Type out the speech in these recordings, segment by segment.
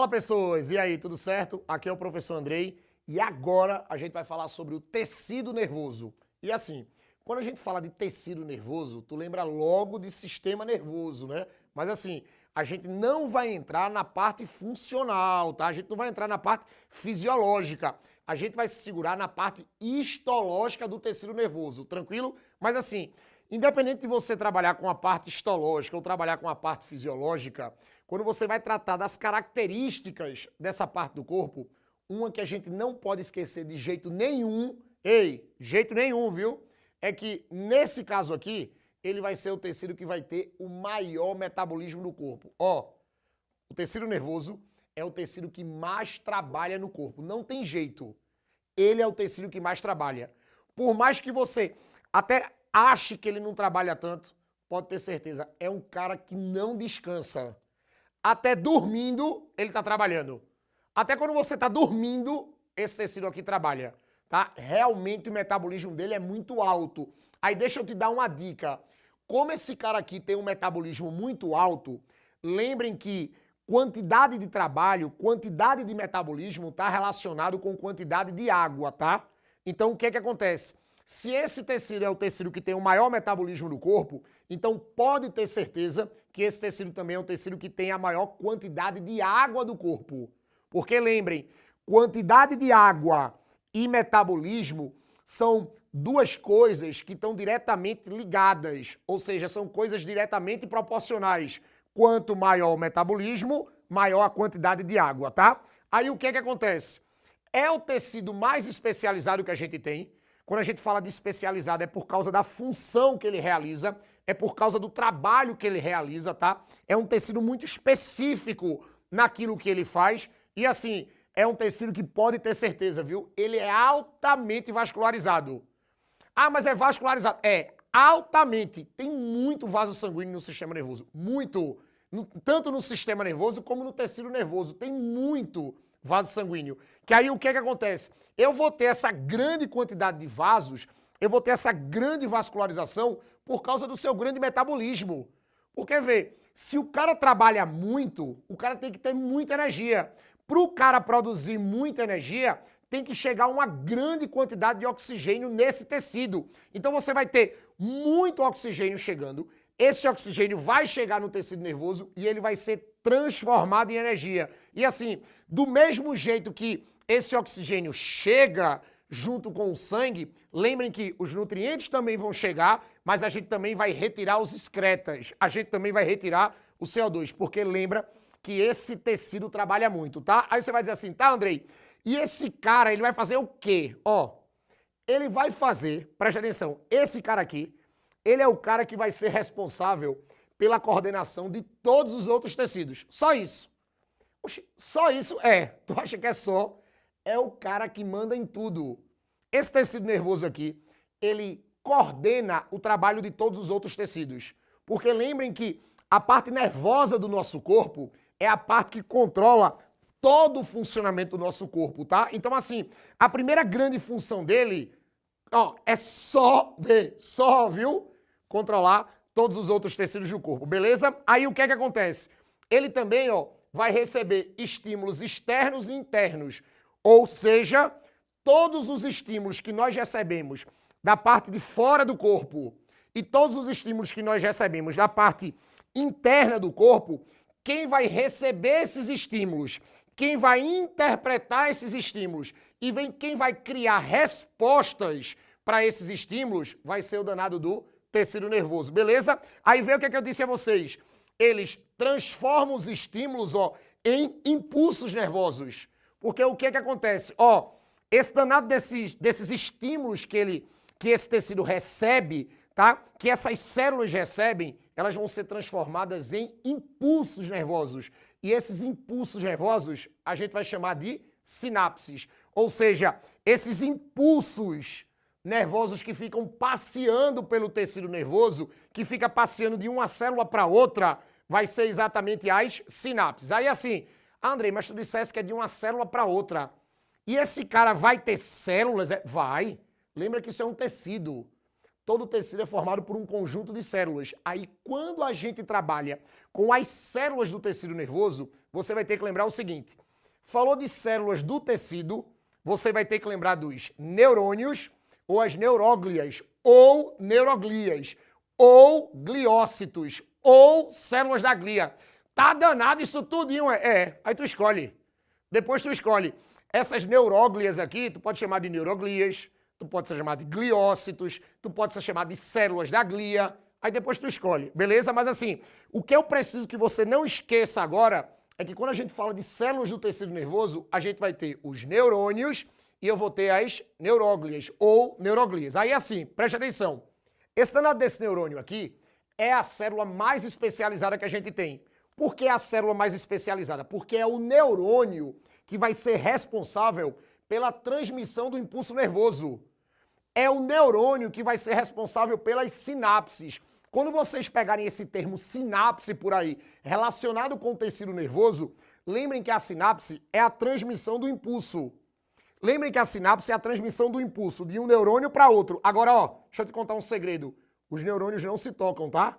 Fala pessoas, e aí, tudo certo? Aqui é o professor Andrei e agora a gente vai falar sobre o tecido nervoso. E assim, quando a gente fala de tecido nervoso, tu lembra logo de sistema nervoso, né? Mas assim, a gente não vai entrar na parte funcional, tá? A gente não vai entrar na parte fisiológica. A gente vai se segurar na parte histológica do tecido nervoso, tranquilo? Mas assim, independente de você trabalhar com a parte histológica ou trabalhar com a parte fisiológica, quando você vai tratar das características dessa parte do corpo, uma que a gente não pode esquecer de jeito nenhum, jeito nenhum, viu? É que nesse caso aqui, ele vai ser o tecido que vai ter o maior metabolismo do corpo. Ó, o tecido nervoso é o tecido que mais trabalha no corpo, não tem jeito. Ele é o tecido que mais trabalha. Por mais que você até ache que ele não trabalha tanto, pode ter certeza, é um cara que não descansa. Até dormindo, ele está trabalhando. Até quando você está dormindo, esse tecido aqui trabalha, tá? Realmente o metabolismo dele é muito alto. Aí deixa eu te dar uma dica. Como esse cara aqui tem um metabolismo muito alto, lembrem que quantidade de trabalho, quantidade de metabolismo está relacionado com quantidade de água, tá? Então o que é que acontece? Se esse tecido é o tecido que tem o maior metabolismo do corpo, então pode ter certeza que esse tecido também é o tecido que tem a maior quantidade de água do corpo. Porque lembrem, quantidade de água e metabolismo são duas coisas que estão diretamente ligadas, ou seja, são coisas diretamente proporcionais. Quanto maior o metabolismo, maior a quantidade de água, tá? Aí o que é que acontece? É o tecido mais especializado que a gente tem. Quando a gente fala de especializado é por causa da função que ele realiza, é por causa do trabalho que ele realiza, tá? É um tecido muito específico naquilo que ele faz e assim, é um tecido que pode ter certeza, viu? Ele é altamente vascularizado. Ah, mas é vascularizado. É, altamente. Tem muito vaso sanguíneo no sistema nervoso. Muito. Tanto no sistema nervoso como no tecido nervoso. Tem muito vaso sanguíneo. Que aí o que é que acontece? Eu vou ter essa grande quantidade de vasos, eu vou ter essa grande vascularização por causa do seu grande metabolismo. Porque, vê, se o cara trabalha muito, o cara tem que ter muita energia. Para o cara produzir muita energia, tem que chegar a uma grande quantidade de oxigênio nesse tecido. Então você vai ter muito oxigênio chegando, esse oxigênio vai chegar no tecido nervoso e ele vai ser transformado em energia. E assim, do mesmo jeito que esse oxigênio chega junto com o sangue, lembrem que os nutrientes também vão chegar, mas a gente também vai retirar os excretas, a gente também vai retirar o CO2, porque lembra que esse tecido trabalha muito, tá? Aí você vai dizer assim, tá, Andrei? E esse cara, ele vai fazer o quê? Ó, ele vai fazer, preste atenção, esse cara aqui, ele é o cara que vai ser responsável pela coordenação de todos os outros tecidos. Só isso. Oxi, só isso? É. Tu acha que é só? É o cara que manda em tudo. Esse tecido nervoso aqui, ele coordena o trabalho de todos os outros tecidos. Porque lembrem que a parte nervosa do nosso corpo é a parte que controla todo o funcionamento do nosso corpo, tá? Então, assim, a primeira grande função dele, ó, é só, viu? Controlar todos os outros tecidos do corpo, beleza? Aí o que é que acontece? Ele também, ó, vai receber estímulos externos e internos. Ou seja, todos os estímulos que nós recebemos da parte de fora do corpo e todos os estímulos que nós recebemos da parte interna do corpo, quem vai receber esses estímulos, quem vai interpretar esses estímulos e quem vai criar respostas para esses estímulos vai ser o danado do tecido nervoso, beleza? Aí vem o que é que eu disse a vocês. Eles transformam os estímulos, ó, em impulsos nervosos. Porque o que é que acontece? Ó, esse danado desses estímulos que esse tecido recebe, tá? Que essas células recebem, elas vão ser transformadas em impulsos nervosos. E esses impulsos nervosos a gente vai chamar de sinapses. Ou seja, esses impulsos nervosos que ficam passeando pelo tecido nervoso, que fica passeando de uma célula para outra, vai ser exatamente as sinapses. Aí assim, Andrei, mas tu disseste que é de uma célula para outra. E esse cara vai ter células? Vai. Lembra que isso é um tecido. Todo tecido é formado por um conjunto de células. Aí, quando a gente trabalha com as células do tecido nervoso, você vai ter que lembrar o seguinte. Falou de células do tecido, você vai ter que lembrar dos neurônios, ou as neuróglias, ou neuroglias, ou gliócitos, ou células da glia. Tá danado isso tudinho, aí tu escolhe. Depois tu escolhe. Essas neuróglias aqui, tu pode chamar de neuroglias, tu pode ser chamado de gliócitos, tu pode ser chamado de células da glia, aí depois tu escolhe, beleza? Mas assim, o que eu preciso que você não esqueça agora é que quando a gente fala de células do tecido nervoso, a gente vai ter os neurônios e eu vou ter as neuróglias ou neuroglias. Aí assim, preste atenção, esse danado desse neurônio aqui é a célula mais especializada que a gente tem. Por que a célula mais especializada? Porque é o neurônio que vai ser responsável pela transmissão do impulso nervoso. É o neurônio que vai ser responsável pelas sinapses. Quando vocês pegarem esse termo sinapse por aí, relacionado com o tecido nervoso, lembrem que a sinapse é a transmissão do impulso. Lembrem que a sinapse é a transmissão do impulso de um neurônio para outro. Agora, ó, deixa eu te contar um segredo. Os neurônios não se tocam, tá?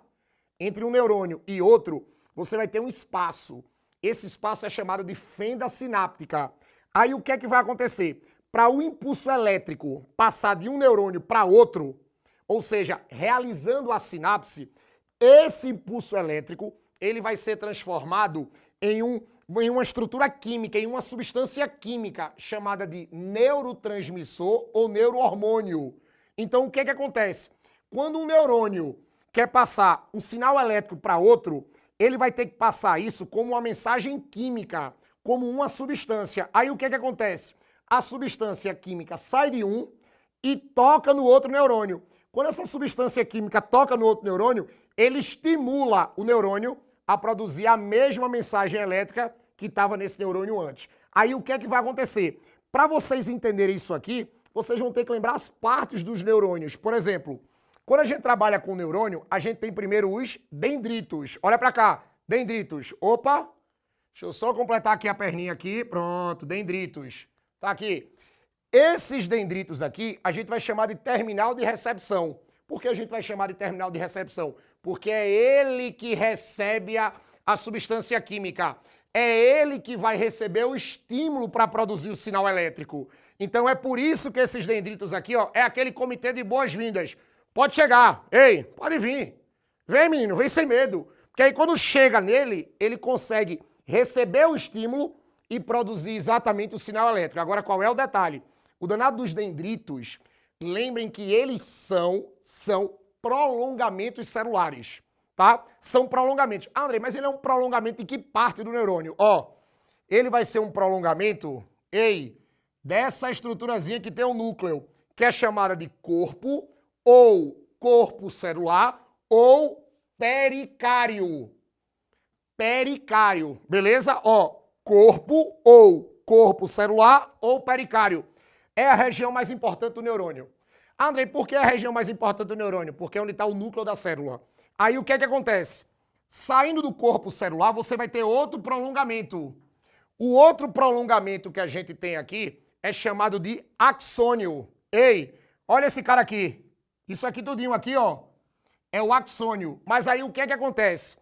Entre um neurônio e outro, você vai ter um espaço. Esse espaço é chamado de fenda sináptica. Aí o que é que vai acontecer? Para o impulso elétrico passar de um neurônio para outro, ou seja, realizando a sinapse, esse impulso elétrico ele vai ser transformado em uma estrutura química, em uma substância química chamada de neurotransmissor ou neurohormônio. Então o que é que acontece? Quando um neurônio quer passar um sinal elétrico para outro, ele vai ter que passar isso como uma mensagem química, como uma substância. Aí o que é que acontece? A substância química sai de um e toca no outro neurônio. Quando essa substância química toca no outro neurônio, ele estimula o neurônio a produzir a mesma mensagem elétrica que estava nesse neurônio antes. Aí o que é que vai acontecer? Para vocês entenderem isso aqui, vocês vão ter que lembrar as partes dos neurônios. Por exemplo, quando a gente trabalha com neurônio, a gente tem primeiro os dendritos. Olha para cá, dendritos. Opa, deixa eu só completar aqui a perninha aqui. Pronto, dendritos. Tá aqui. Esses dendritos aqui, a gente vai chamar de terminal de recepção. Por que a gente vai chamar de terminal de recepção? Porque é ele que recebe a substância química. É ele que vai receber o estímulo para produzir o sinal elétrico. Então é por isso que esses dendritos aqui, ó, é aquele comitê de boas-vindas. Pode chegar. Ei, pode vir. Vem, menino, vem sem medo. Porque aí quando chega nele, ele consegue receber o estímulo e produzir exatamente o sinal elétrico. Agora, qual é o detalhe? O danado dos dendritos, lembrem que eles são prolongamentos celulares, tá? São prolongamentos. Ah, Andrei, mas ele é um prolongamento de que parte do neurônio? Ó, ele vai ser um prolongamento, dessa estruturazinha que tem um núcleo, que é chamada de corpo, ou corpo celular, ou pericário. Pericário, beleza? Ó, corpo ou corpo celular ou pericário. É a região mais importante do neurônio. Andrei, por que é a região mais importante do neurônio? Porque é onde está o núcleo da célula. Aí o que é que acontece? Saindo do corpo celular, você vai ter outro prolongamento. O outro prolongamento que a gente tem aqui é chamado de axônio. Ei, olha esse cara aqui. Isso aqui tudinho aqui, ó, é o axônio. Mas aí o que é que acontece?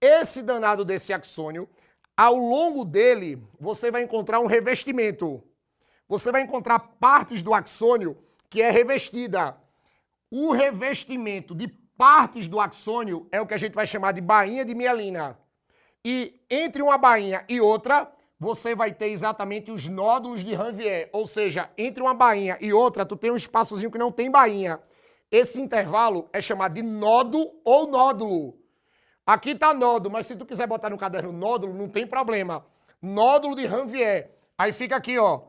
Esse danado desse axônio, ao longo dele, você vai encontrar um revestimento. Você vai encontrar partes do axônio que é revestida. O revestimento de partes do axônio é o que a gente vai chamar de bainha de mielina. E entre uma bainha e outra, você vai ter exatamente os nódulos de Ranvier. Ou seja, entre uma bainha e outra, tu tem um espaçozinho que não tem bainha. Esse intervalo é chamado de nodo ou nódulo. Aqui está nódulo, mas se tu quiser botar no caderno nódulo, não tem problema. Nódulo de Ranvier. Aí fica aqui, ó,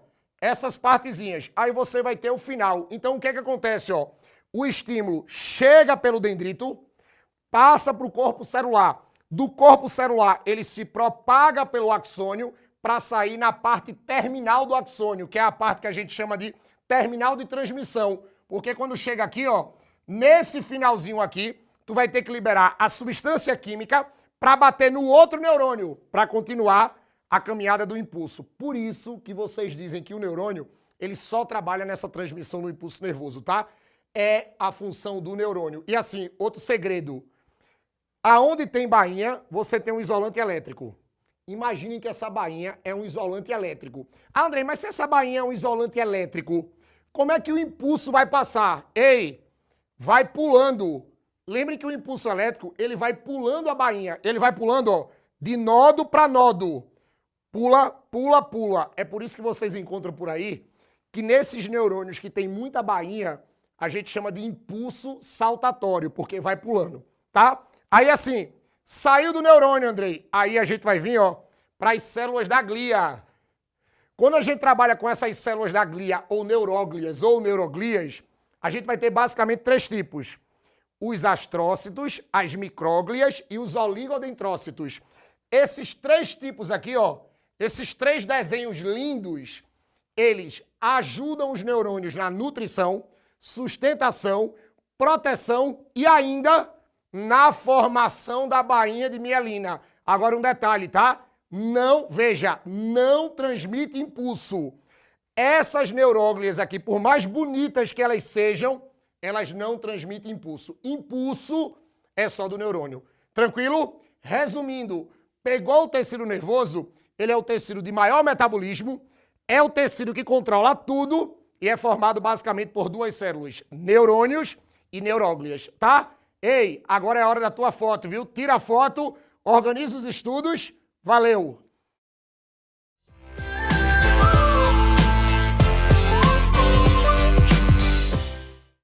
essas partezinhas. Aí você vai ter o final. Então o que é que acontece, ó? O estímulo chega pelo dendrito, passa para o corpo celular. Do corpo celular, ele se propaga pelo axônio para sair na parte terminal do axônio, que é a parte que a gente chama de terminal de transmissão. Porque quando chega aqui, ó, nesse finalzinho aqui, tu vai ter que liberar a substância química para bater no outro neurônio, para continuar a caminhada do impulso. Por isso que vocês dizem que o neurônio, ele só trabalha nessa transmissão do impulso nervoso, tá? é a função do neurônio. E assim, outro segredo. Aonde tem bainha, você tem um isolante elétrico. Imaginem que essa bainha é um isolante elétrico. Ah, Andrei, mas se essa bainha é um isolante elétrico, como é que o impulso vai passar? Ei, vai pulando. Lembre que o impulso elétrico, ele vai pulando a bainha. Ele vai pulando, ó, de nodo para nodo. Pula, pula, pula. É por isso que vocês encontram por aí que nesses neurônios que tem muita bainha, a gente chama de impulso saltatório, porque vai pulando, tá? Aí assim, saiu do neurônio, Andrei. Aí a gente vai vir, ó, para as células da glia. Quando a gente trabalha com essas células da glia, ou neuróglias, ou neuroglias, a gente vai ter basicamente 3 tipos. Os astrócitos, as micróglias e os oligodendrócitos. Esses 3 tipos aqui, ó, esses 3 desenhos lindos, eles ajudam os neurônios na nutrição, sustentação, proteção e ainda na formação da bainha de mielina. Agora um detalhe, tá? Não, veja, não transmite impulso. Essas neuróglias aqui, por mais bonitas que elas sejam, elas não transmitem impulso. Impulso é só do neurônio. Tranquilo? Resumindo, pegou o tecido nervoso, ele é o tecido de maior metabolismo, é o tecido que controla tudo e é formado basicamente por 2 células, neurônios e neuróglias, tá? Ei, agora é a hora da tua foto, viu? Tira a foto, organiza os estudos, valeu!